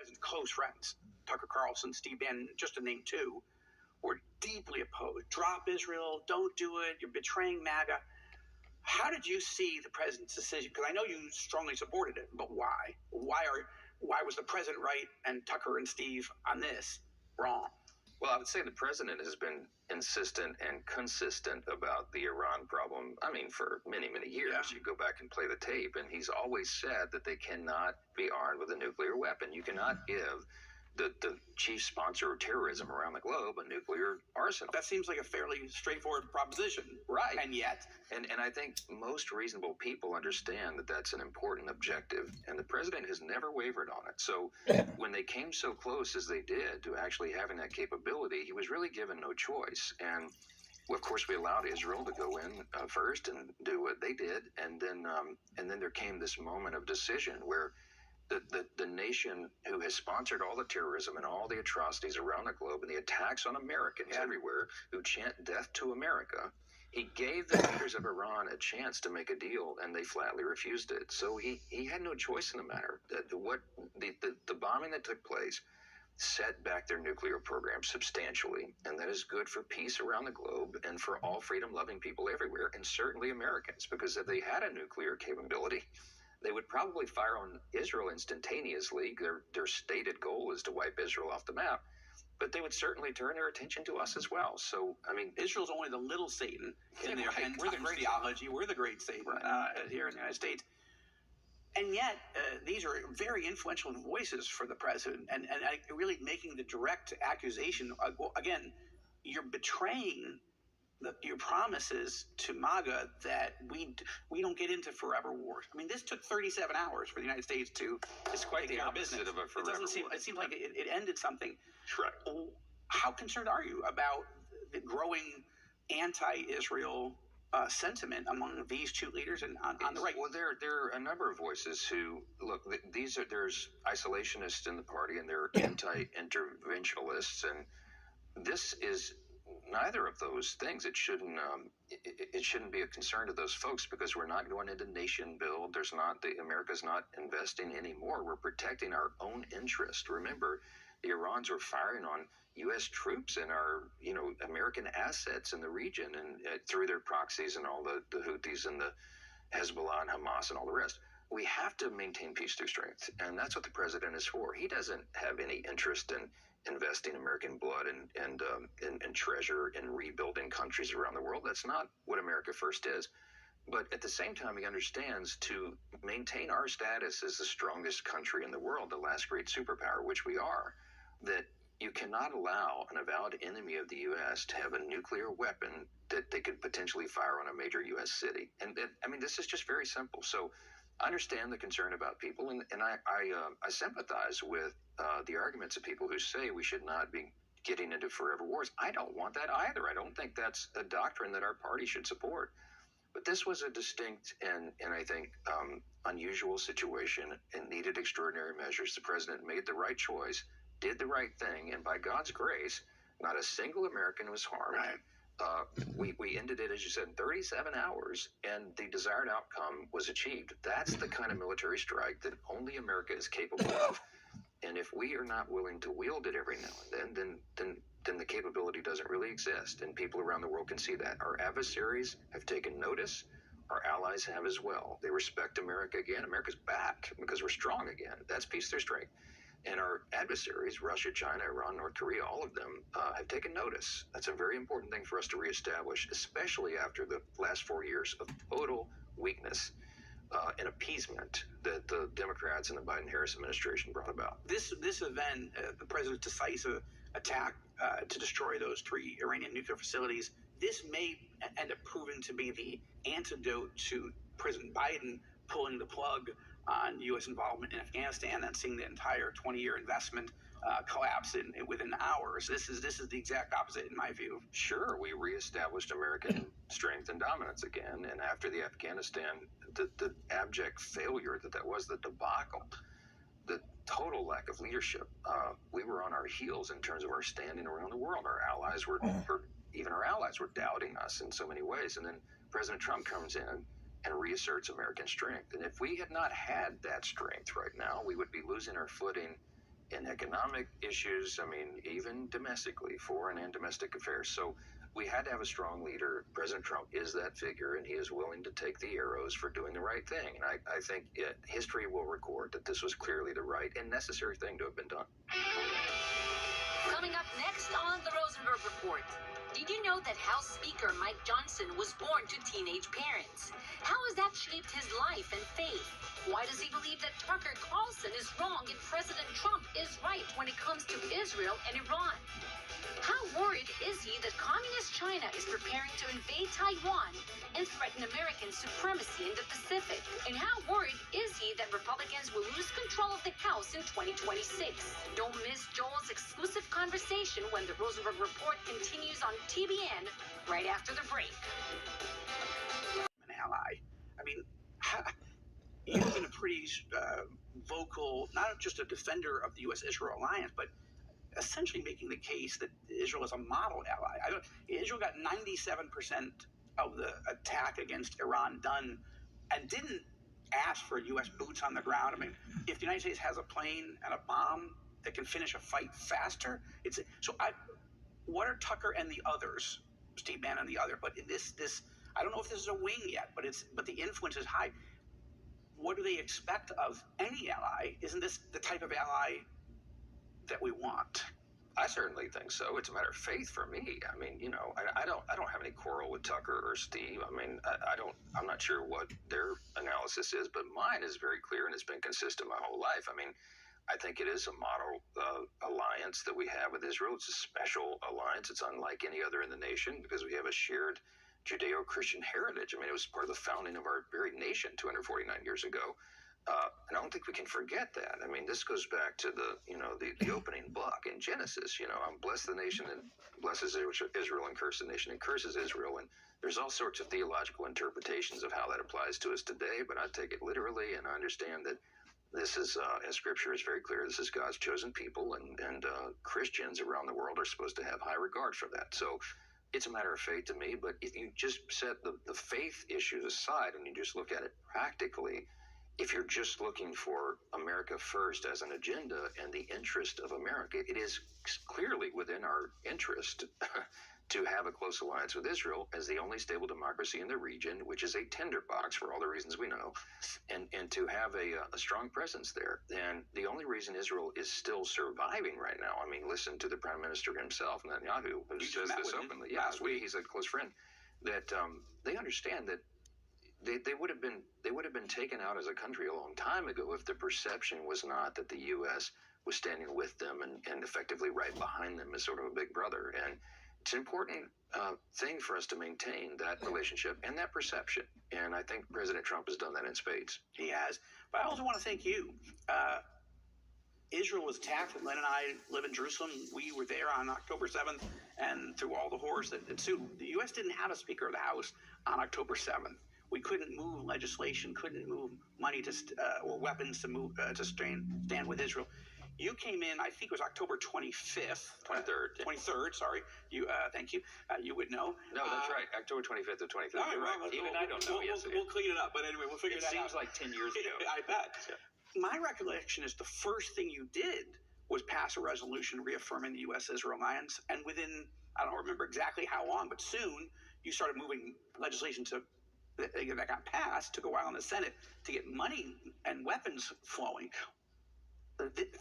president's close friends, Tucker Carlson, Steve Bannon, just to name two, were deeply opposed. Drop Israel, don't do it, you're betraying MAGA. How did you see the president's decision? Because I know you strongly supported it, but why? Why was the president right and Tucker and Steve on this wrong? Well, I would say the president has been insistent and consistent about the Iran problem. I mean, for many, many years. Yeah. You go back and play the tape, and he's always said that they cannot be armed with a nuclear weapon. You cannot give the chief sponsor of terrorism around the globe a nuclear arsenal. That seems like a fairly straightforward proposition. Right. And yet. And I think most reasonable people understand that that's an important objective, and the president has never wavered on it. So when they came so close as they did to actually having that capability, he was really given no choice. And of course, we allowed Israel to go in first and do what they did, and then there came this moment of decision where the nation who has sponsored all the terrorism and all the atrocities around the globe and the attacks on Americans everywhere who chant death to America, he gave the leaders of Iran a chance to make a deal, and they flatly refused it. So he had no choice in the matter. The bombing that took place set back their nuclear program substantially, and that is good for peace around the globe and for all freedom-loving people everywhere, and certainly Americans, because if they had a nuclear capability, they would probably fire on Israel instantaneously. Their stated goal is to wipe Israel off the map, but they would certainly turn their attention to us as well. So, I mean, Israel's only the little Satan in their we're the great theology. We're the great Satan here in the United States. And yet, these are very influential voices for the president, and really making the direct accusation. Well, again, you're betraying your promises to MAGA that we don't get into forever wars. I mean, this took 37 hours for the United States to. It's quite the opposite of a forever war. It seems like it ended something. Right. How concerned are you about the growing anti-Israel sentiment among these two leaders and on the right? Well, there are a number of voices who look. There's isolationists in the party, and there are anti-interventionalists, and this is neither of those things. It shouldn't be a concern to those folks, because we're not going into nation build. America's not investing anymore. We're protecting our own interest. Remember, the Irans were firing on U.S. troops and our, American assets in the region, and through their proxies and all the Houthis and the Hezbollah and Hamas and all the rest. We have to maintain peace through strength, and that's what the president is for. He doesn't have any interest in investing American blood and treasure in rebuilding countries around the world. That's not what America First is. But at the same time, he understands to maintain our status as the strongest country in the world, the last great superpower, which we are, that you cannot allow an avowed enemy of the U.S. to have a nuclear weapon that they could potentially fire on a major U.S. city. And this is just very simple. So I understand the concern about people, and I sympathize with the arguments of people who say we should not be getting into forever wars. I don't want that either. I don't think that's a doctrine that our party should support. But this was a distinct and I think unusual situation and needed extraordinary measures. The president made the right choice, did the right thing, and by God's grace, not a single American was harmed. Right. We ended it, as you said, in 37 hours, and the desired outcome was achieved. That's the kind of military strike that only America is capable of. And if we are not willing to wield it every now and then the capability doesn't really exist, and people around the world can see that. Our adversaries have taken notice. Our allies have as well. They respect America again. America's back because we're strong again. That's peace through strength. And our adversaries, Russia, China, Iran, North Korea, all of them have taken notice. That's a very important thing for us to reestablish, especially after the last 4 years of total weakness and appeasement that the Democrats and the Biden-Harris administration brought about. This event, the president's decisive attack to destroy those 3 Iranian nuclear facilities, this may end up proving to be the antidote to President Biden pulling the plug on U.S. involvement in Afghanistan and seeing the entire 20-year investment collapse within hours. This is the exact opposite, in my view. Sure, we reestablished American strength and dominance again, and after the Afghanistan, the abject failure that was, the debacle, the total lack of leadership, we were on our heels in terms of our standing around the world. Our allies were doubting us in so many ways, and then President Trump comes in and reasserts American strength. And if we had not had that strength right now, we would be losing our footing in economic issues. I mean, even domestically, foreign and domestic affairs. So we had to have a strong leader. President Trump is that figure, and he is willing to take the arrows for doing the right thing. And I think history will record that this was clearly the right and necessary thing to have been done. Coming up next on the Rosenberg Report. Did you know that House Speaker Mike Johnson was born to teenage parents? How has that shaped his life and faith? Why does he believe that Tucker Carlson is wrong and President Trump is right when it comes to Israel and Iran? How worried is he that communist China is preparing to invade Taiwan and threaten American supremacy in the Pacific? And how worried is he that Republicans will lose control of the House in 2026? Don't miss Joel's exclusive conversation when the Rosenberg Report continues on TBN right after the break. An ally. I mean, you've been a pretty vocal, not just a defender of the U.S.-Israel alliance, but essentially making the case that Israel is a model ally. Israel got 97% of the attack against Iran done and didn't ask for U.S. boots on the ground. I mean, if the United States has a plane and a bomb that can finish a fight faster, what are Tucker and the others, Steve Bannon and the other, but this I don't know if this is a wing yet, but the influence is high. What do they expect of any ally? Isn't this the type of ally that we want? I certainly think so. It's a matter of faith for me. I mean, you know, I don't have any quarrel with Tucker or Steve. I mean, I'm not sure what their analysis is, but mine is very clear and it's been consistent my whole life. I mean, I think it is a model alliance that we have with Israel. It's a special alliance. It's unlike any other in the nation because we have a shared Judeo-Christian heritage. I mean, it was part of the founding of our very nation 249 years ago. And I don't think we can forget that. I mean, this goes back to the opening book in Genesis. You know, I'm blessed the nation that blesses Israel and curse the nation and curses Israel. And there's all sorts of theological interpretations of how that applies to us today. But I take it literally, and I understand that this is, as Scripture is very clear, this is God's chosen people, and Christians around the world are supposed to have high regard for that. So it's a matter of faith to me. But if you just set the faith issues aside and you just look at it practically, if you're just looking for America first as an agenda and the interest of America, it is clearly within our interest to have a close alliance with Israel as the only stable democracy in the region, which is a tinderbox for all the reasons we know, and to have a strong presence there. And the only reason Israel is still surviving right now, I mean, listen to the Prime Minister himself, Netanyahu, who says this openly. Yeah, he's a close friend. That they understand that they would have been taken out as a country a long time ago if the perception was not that the U.S. was standing with them and effectively right behind them as sort of a big brother. And it's an important thing for us to maintain that relationship and that perception. And I think President Trump has done that in spades. He has. But I also want to thank you. Israel was attacked, and Len and I live in Jerusalem. We were there on October 7th, and through all the horrors that ensued, the U.S. didn't have a Speaker of the House on October 7th. We couldn't move legislation, couldn't move money or weapons to move to stand with Israel. You came in, I think it was October 25th. 23rd, sorry. Thank you. You would know. No, that's right. October 25th or 23rd. You're right. Even I don't know. We'll clean it up. But anyway, we'll figure that out. It seems like 10 years ago. I bet. Yeah. My recollection is the first thing you did was pass a resolution reaffirming the U.S.-Israel alliance. And within, I don't remember exactly how long, but soon you started moving legislation that got passed, took a while in the Senate to get money and weapons flowing.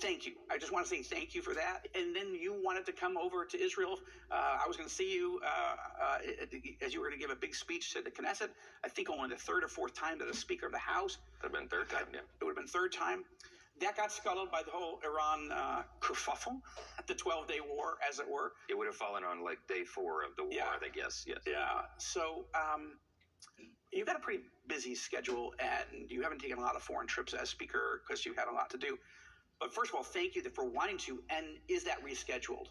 Thank you. I just want to say thank you for that. And then you wanted to come over to Israel. I was going to see you as you were going to give a big speech to the Knesset. I think only the third or fourth time that a Speaker of the House. It would have been third time, yeah. It would have been third time. That got scuttled by the whole Iran kerfuffle, the 12-day war, as it were. It would have fallen on like day 4 of the war, I think, yes. Yeah. So you've got a pretty busy schedule, and you haven't taken a lot of foreign trips as Speaker because you had a lot to do. But first of all, thank you for wanting to. And is that rescheduled?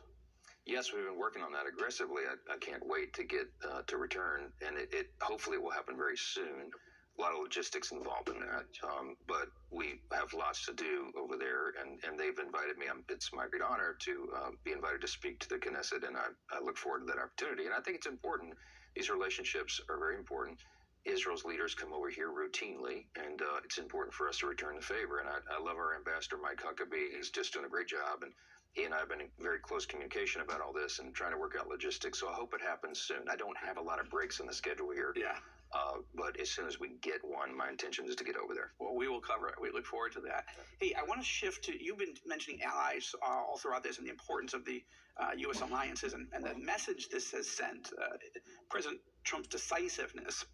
Yes, we've been working on that aggressively. I can't wait to get to return, and it hopefully will happen very soon. A lot of logistics involved in that, but we have lots to do over there, and they've invited me. It's my great honor to be invited to speak to the Knesset, and I look forward to that opportunity. And I think it's important. These relationships are very important. Israel's leaders come over here routinely, and it's important for us to return the favor. And I love our ambassador, Mike Huckabee. He's just doing a great job, and he and I have been in very close communication about all this and trying to work out logistics. So I hope it happens soon. I don't have a lot of breaks in the schedule here. Yeah. But as soon as we get one, my intention is to get over there. Well, we will cover it. We look forward to that. Hey, I want to shift to, you've been mentioning allies all throughout this and the importance of the U.S. alliances and the message this has sent. President Trump's decisiveness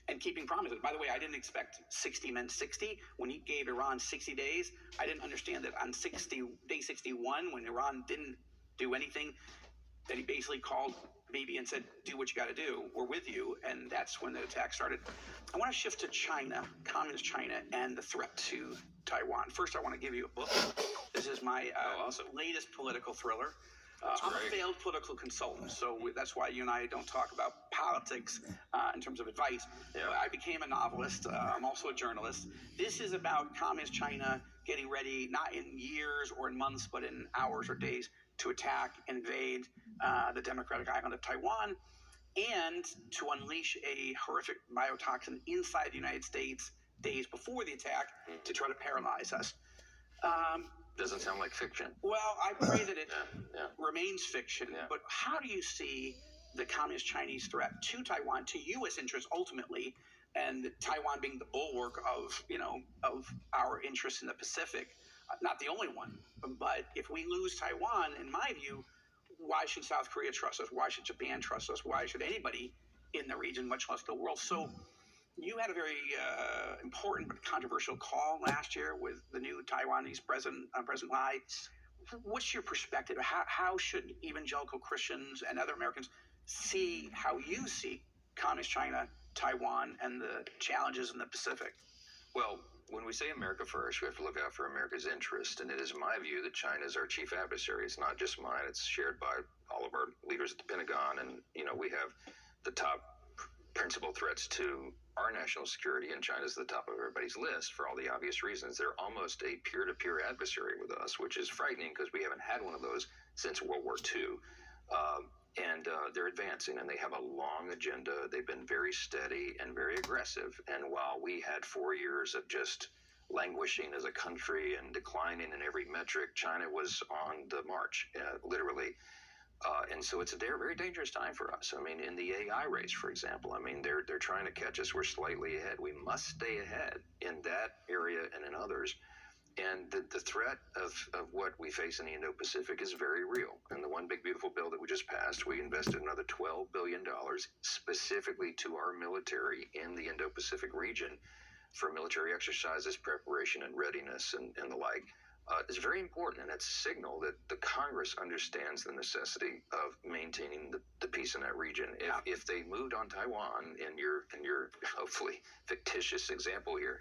and keeping promises. By the way, I didn't expect 60 meant 60. When he gave Iran 60 days, I didn't understand that on day 61, when Iran didn't do anything, that he basically called Bibi and said, do what you got to do. We're with you. And that's when the attack started. I want to shift to China, communist China, and the threat to Taiwan. First, I want to give you a book. This is my awesome. latest political thriller. I'm great. a failed political consultant, so that's why you and I don't talk about politics in terms of advice. Yeah. I became a novelist. I'm also a journalist. This is about communist China getting ready, not in years or in months, but in hours or days, to attack, invade the democratic island of Taiwan, and to unleash a horrific biotoxin inside the United States days before the attack to try to paralyze us. Doesn't sound like fiction. Well, I pray that it Yeah. remains fiction, Yeah. but how do you see the communist Chinese threat to Taiwan, to U.S. interests ultimately, and Taiwan being the bulwark of, of our interests in the Pacific? Not the only one, but if we lose Taiwan, in my view, why should South Korea trust us? Why should Japan trust us? Why should anybody in the region, much less the world? So you had a very important but controversial call last year with the new Taiwanese president, President Lai. What's your perspective? How should evangelical Christians and other Americans see how you see communist China, Taiwan, and the challenges in the Pacific? Well, when we say America first, we have to look out for America's interest. And it is my view that China is our chief adversary. It's not just mine. It's shared by all of our leaders at the Pentagon. And, we have the top principal threats to our national security, and China's at the top of everybody's list for all the obvious reasons. They're almost a peer-to-peer adversary with us, which is frightening because we haven't had one of those since World War II. And they're advancing, and they have a long agenda. They've been very steady and very aggressive. And while we had 4 years of just languishing as a country and declining in every metric, China was on the march, literally. And so it's a very dangerous time for us. I mean, in the AI race, for example, they're trying to catch us. We're slightly ahead. We must stay ahead in that area and in others. And the threat of what we face in the Indo-Pacific is very real. And the one big beautiful bill that we just passed, we invested another $12 billion specifically to our military in the Indo-Pacific region for military exercises, preparation, and readiness, and the like. It's very important, and it's a signal that the Congress understands the necessity of maintaining the peace in that region. If they moved on Taiwan, in your hopefully fictitious example here,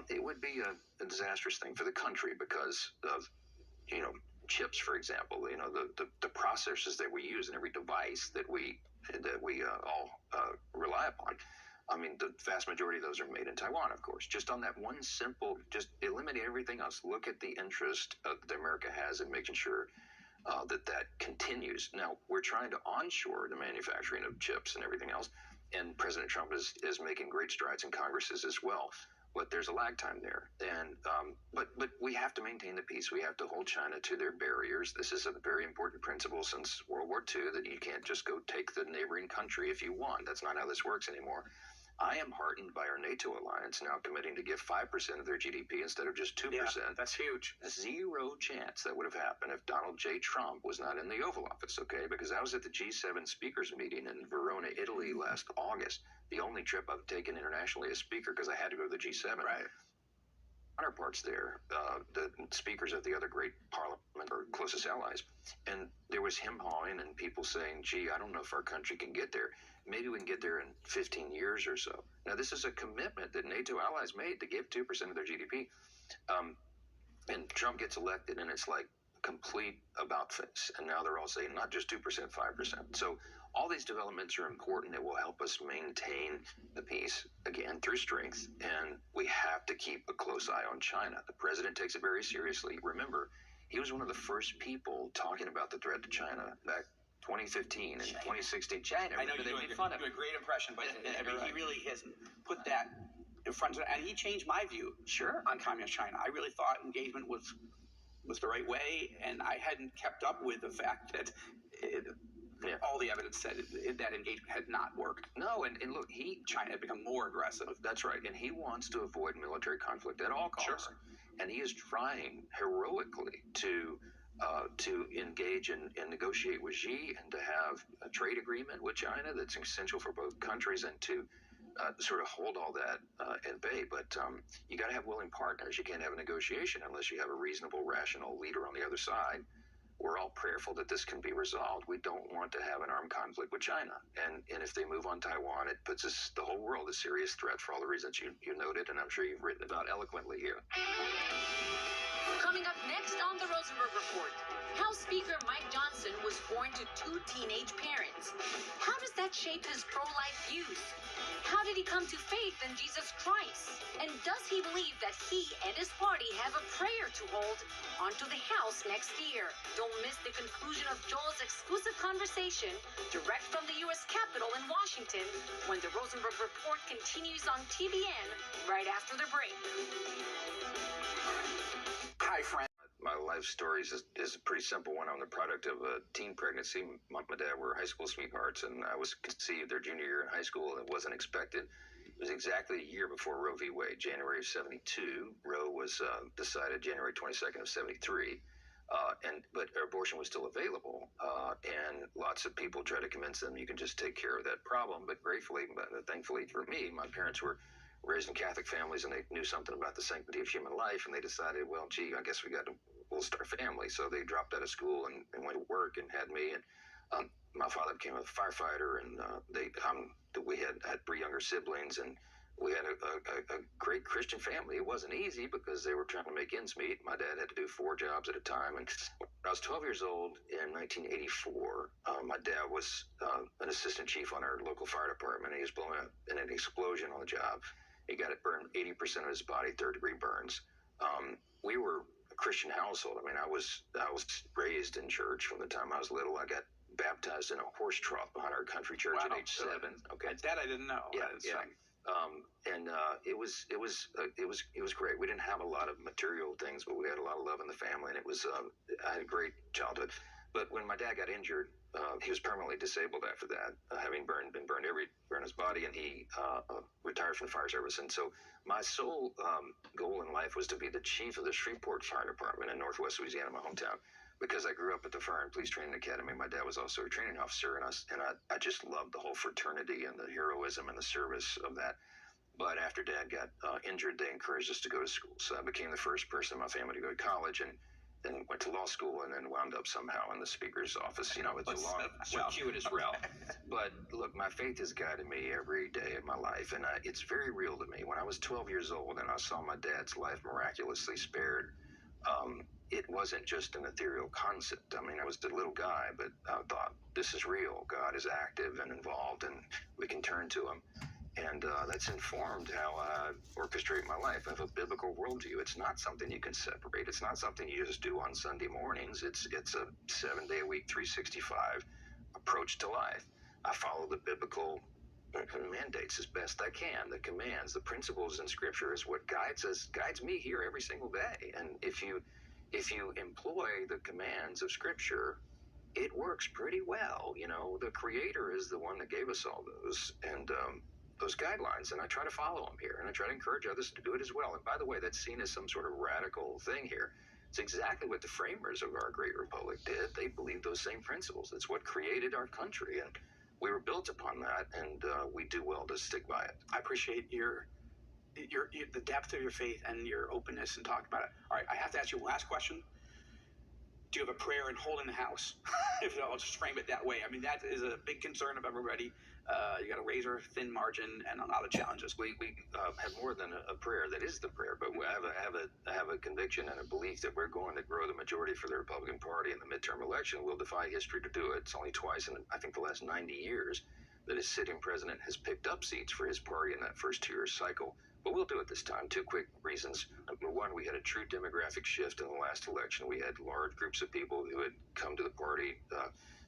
it would be a disastrous thing for the country because of, chips, for example, the processors that we use in every device that we all rely upon. The vast majority of those are made in Taiwan, of course. Just on that one simple, just eliminate everything else. Look at the interest that America has in making sure that continues. Now, we're trying to onshore the manufacturing of chips and everything else, and President Trump is making great strides in Congresses as well. But there's a lag time there, and but we have to maintain the peace. We have to hold China to their barriers. This is a very important principle since World War II, that you can't just go take the neighboring country if you want. That's not how this works anymore. I am heartened by our NATO alliance now committing to give 5% of their GDP instead of just 2%. Yeah, that's huge. Zero chance that would have happened if Donald J. Trump was not in the Oval Office, okay? Because I was at the G7 speakers meeting in Verona, Italy last August. The only trip I've taken internationally as speaker because I had to go to the G7. Right. Counterparts there, the speakers of the other great parliament or closest allies. And there was him-hawing and people saying, gee, I don't know if our country can get there. Maybe we can get there in 15 years or so. Now, this is a commitment that NATO allies made to give 2% of their GDP. And Trump gets elected, and it's like complete about-face. And now they're all saying not just 2%, 5%. So all these developments are important. It will help us maintain the peace, again, through strength. And we have to keep a close eye on China. The president takes it very seriously. Remember, he was one of the first people talking about the threat to China back 2015 and China. 2016. China. I know they you made do fun of a great impression, but I mean, Right. he really hasn't put that in front of, and he changed my view Sure. on communist China. I really thought engagement was the right way, and I hadn't kept up with the fact that all the evidence said that engagement had not worked. No, and look, China had become more aggressive. That's right, and he wants to avoid military conflict at all costs, Sure. and he is trying heroically to engage and negotiate with Xi and to have a trade agreement with China that's essential for both countries and to sort of hold all that at bay. But you got to have willing partners. You can't have a negotiation unless you have a reasonable, rational leader on the other side. We're all prayerful that this can be resolved. We don't want to have an armed conflict with China. And if they move on Taiwan, it puts the whole world a serious threat for all the reasons you noted, and I'm sure you've written about eloquently here. Coming up next on the Rosenberg Report, House Speaker Mike Johnson was born to 2 teenage parents. How does that shape his pro-life views? How did he come to faith in Jesus Christ? And does he believe that he and his party have a prayer to hold onto the House next year? Don't miss the conclusion of Joel's exclusive conversation direct from the U.S. Capitol in Washington when the Rosenberg Report continues on TBN right after the break. Hi, friend. My life story is a pretty simple one. I'm the product of a teen pregnancy. Mom and dad were high school sweethearts, and I was conceived their junior year in high school. It wasn't expected. It was exactly a year before Roe v. Wade, January of 72. Roe was decided January 22nd of 73. But abortion was still available, and lots of people try to convince them you can just take care of that problem. But gratefully, thankfully for me, my parents were raised in Catholic families, and they knew something about the sanctity of human life, and they decided, well, gee, I guess we'll start a family. So they dropped out of school and went to work and had me. And my father became a firefighter, and we had 3 younger siblings, and we had a great Christian family. It wasn't easy because they were trying to make ends meet. My dad had to do 4 jobs at a time. And when I was 12 years old in 1984, my dad was an assistant chief on our local fire department. He was blown up in an explosion on the job. He got it burned 80% of his body, 3rd-degree burns. We were a Christian household. I mean, I was raised in church from the time I was little. I got baptized in a horse trough behind our country church at age 7. Okay, That I didn't know. Yeah. It was great. We didn't have a lot of material things, but we had a lot of love in the family, and I had a great childhood. But when my dad got injured, he was permanently disabled after that, having been burned everywhere in his body, and he retired from the fire service. And so my sole goal in life was to be the chief of the Shreveport Fire Department in Northwest Louisiana, my hometown, because I grew up at the Fire and Police Training Academy. My dad was also a training officer, and I just loved the whole fraternity and the heroism and the service of that. But after Dad got injured, they encouraged us to go to school. So I became the first person in my family to go to college, and then went to law school, and then wound up somehow in the speaker's office. It's a long, circuitous route. But look, my faith has guided me every day of my life, and it's very real to me. When I was 12 years old and I saw my dad's life miraculously spared, it wasn't just an ethereal concept. I mean, I was a little guy, but I thought, this is real. God is active and involved, and we can turn to him. And that's informed how I orchestrate my life. I have a biblical worldview. It's not something you can separate. It's not something you just do on Sunday mornings. It's a 7-day-a-week, 365 approach to life. I follow the biblical mandates as best I can. The commands, the principles in Scripture is what guides me here every single day. And if you employ the commands of Scripture, it works pretty well. The Creator is the one that gave us all those, and those guidelines, and I try to follow them here, and I try to encourage others to do it as well. And by the way, that's seen as some sort of radical thing here. It's exactly what the framers of our great republic did. They believed those same principles. It's what created our country, and we were built upon that, and we do well to stick by it. I appreciate the depth of your faith and your openness and talking about it. All right, I have to ask you one last question. Do you have a prayer in holding the house? I'll just frame it that way. I mean, that is a big concern of everybody. You got a razor thin margin and a lot of challenges. We have more than a prayer. That is the prayer, but I have a conviction and a belief that we're going to grow the majority for the Republican Party in the midterm election. We'll defy history to do it. It's only twice in, I think, the last 90 years that a sitting president has picked up seats for his party in that first 2-year cycle. But we'll do it this time. 2 quick reasons. Number one, we had a true demographic shift in the last election. We had large groups of people who had come to the party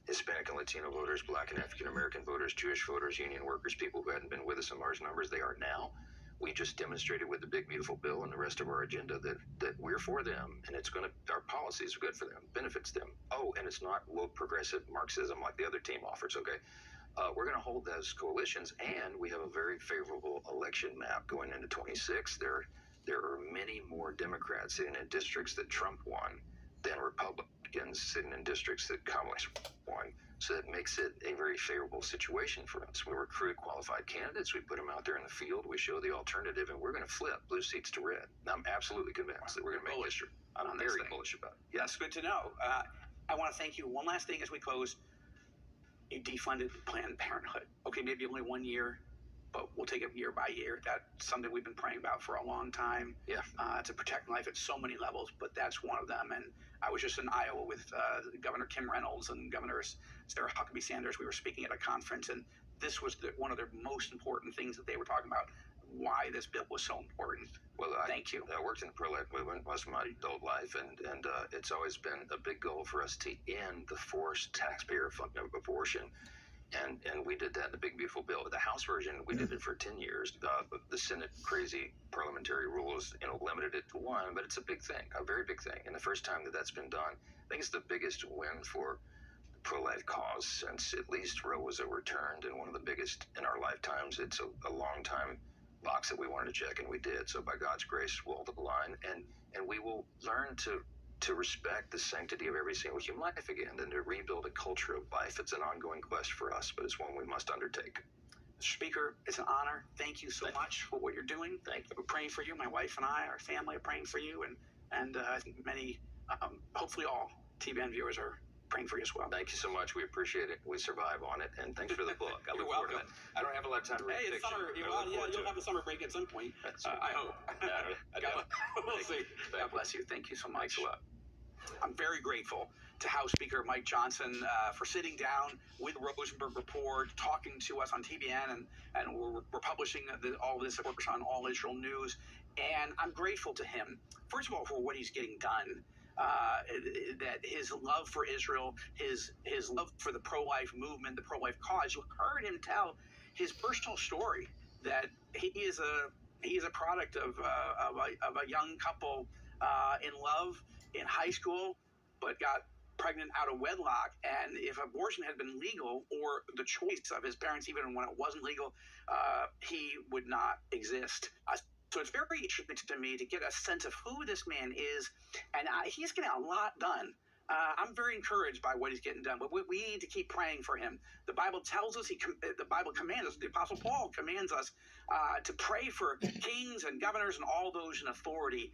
Hispanic and Latino voters, Black and African American voters, Jewish voters, union workers, people who hadn't been with us in large numbers. They are now. We just demonstrated with the big beautiful bill and the rest of our agenda that we're for them, and our policies are good for them, benefits them. Oh, and it's not woke progressive Marxism like the other team offers. Okay, we're going to hold those coalitions, and we have a very favorable election map going into 26. There are many more Democrats sitting in districts that Trump won than Republicans sitting in districts that Kamala won. So that makes it a very favorable situation for us. We recruit qualified candidates. We put them out there in the field. We show the alternative, and we're going to flip blue seats to red. And I'm absolutely convinced that we're going to make history. I'm very bullish about it. Yeah, that's good to know. I want to thank you. One last thing as we close. You defunded Planned Parenthood. Okay, maybe only 1 year, but we'll take it year by year. That's something we've been praying about for a long time. Yeah. To protect life at so many levels, but that's one of them. And I was just in Iowa with Governor Kim Reynolds and Governor Sarah Huckabee Sanders. We were speaking at a conference, and this was one of the most important things that they were talking about, why this bill was so important. Well, thank you. I worked in the pro-life movement most of my adult life, and it's always been a big goal for us to end the forced taxpayer funding of abortion. And we did that in the big beautiful bill. The House version, we did it for 10 years. The Senate crazy parliamentary rules, limited it to 1, but it's a big thing, a very big thing. And the first time that that's been done, I think it's the biggest win for the pro-life cause since at least Roe was overturned, and one of the biggest in our lifetimes. It's a long time box that we wanted to check, and we did. So by God's grace, we'll hold the line, and we will learn to respect the sanctity of every single human life again, and to rebuild a culture of life. It's an ongoing quest for us, but it's one we must undertake. Speaker, it's an honor. Thank you so much for what you're doing. Thank you. We're praying for you. My wife and I, our family are praying for you, and I think many, hopefully all TBN viewers are praying for you as well. Thank you so much. We appreciate it. We survive on it, and thanks for the book. I look forward to it. I don't have a lot of time to read Hey, it's fiction. summer. You'll have a summer break at some point. I hope. We'll see. God bless you. Thank you so much. Thanks a lot. I'm very grateful to House Speaker Mike Johnson for sitting down with Rosenberg Report, talking to us on TBN, and we're publishing all this work on All Israel News. And I'm grateful to him, first of all, for what he's getting done. That his love for Israel, his love for the pro-life movement, the pro-life cause. You heard him tell his personal story, that he is a product of a young couple in love in high school, but got pregnant out of wedlock. And if abortion had been legal, or the choice of his parents, even when it wasn't legal, he would not exist. So it's very interesting to me to get a sense of who this man is, and he's getting a lot done. I'm very encouraged by what he's getting done, but we need to keep praying for him. The Bible tells us, the Bible commands us, the Apostle Paul commands us to pray for kings and governors and all those in authority,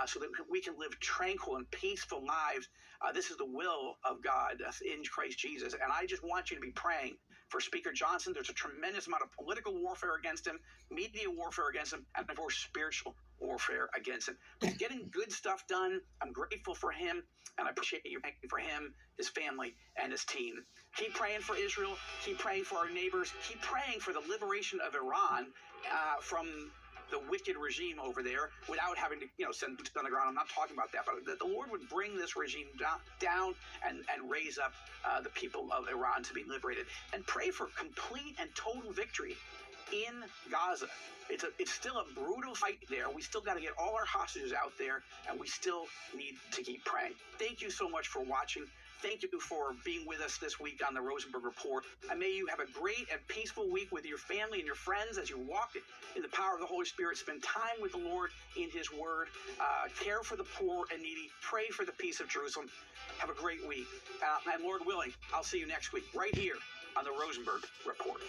so that we can live tranquil and peaceful lives. This is the will of God in Christ Jesus, and I just want you to be praying for Speaker Johnson. There's a tremendous amount of political warfare against him, media warfare against him, and of course spiritual warfare against him. But he's getting good stuff done. I'm grateful for him, and I appreciate you praying for him, his family, and his team. Keep praying for Israel. Keep praying for our neighbors. Keep praying for the liberation of Iran from the wicked regime over there, without having to, send boots on the ground. I'm not talking about that, but that the Lord would bring this regime down and raise up the people of Iran to be liberated. And pray for complete and total victory in Gaza. It's still a brutal fight there. We still got to get all our hostages out there, and we still need to keep praying. Thank you so much for watching. Thank you for being with us this week on the Rosenberg Report. And may you have a great and peaceful week with your family and your friends as you walk in the power of the Holy Spirit. Spend time with the Lord in His Word. Care for the poor and needy. Pray for the peace of Jerusalem. Have a great week. And Lord willing, I'll see you next week right here on the Rosenberg Report.